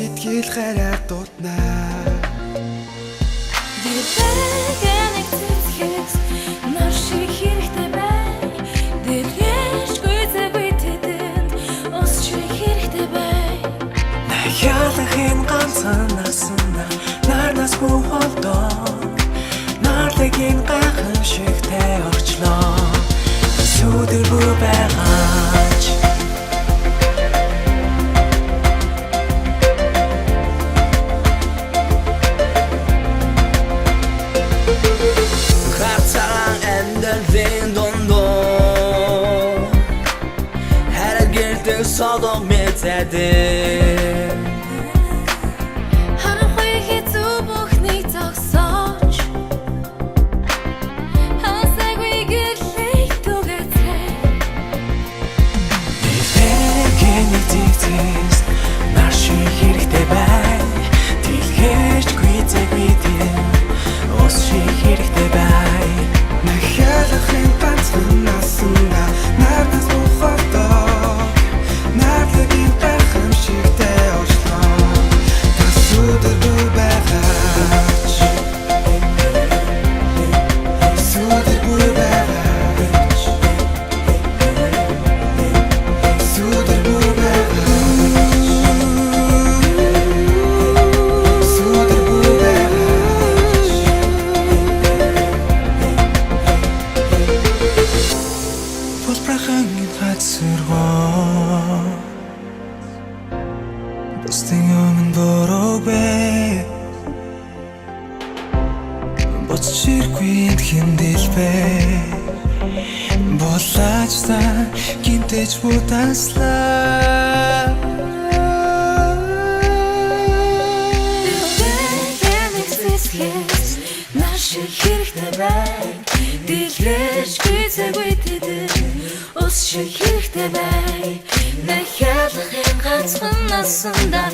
сэтгэл хараар дутнаа. Дилбэгэнэг цэцгэс нар шиг хэрэгтэй бай. Дэлгэшгүй зэвэй тэдэнд ус шиг хэрэгтэй бай. Нахялахын ганцхан насна нарнас бүхолдог. Нарлагийн гайхамшигтай орчлоо. Сүдэр бүр байгаач. Хацаан эндэлвэн дондоо харагэрдэг содом мэдээд Харахгүй хэцүү бүхнийг зогсооч. Хасаггүй гэрлийг түгээцээ. Дэлгэрэнэг цэцгэс нар шиг хэрэгтэй бай. Дэлгэрч гүйцэгүй тийм ус шиг хэрэгтэй бай. Нахялахын ганцхан насна нарнас бүхолдог. Нарлагийн гайхамшигтай орчлоо. Сүдэр бүр байгаач. Сүдэр бүр байгаач. Сүдэр бүр байгаач. Сүдэр бүр байгаач. Болбрахан хацсэргоо бусдын өмнө бороогүй боцчиргүй хиндэлбэ боллаач та гинтэж будаслаа. Дэлгэрэнэг цэцгэс нар шиг хэрэгтэй бай. Дэлгэршгүй зэвэй тэдэнд ус шиг хэрэгтэй бай. Нахялахын ганцхан насанда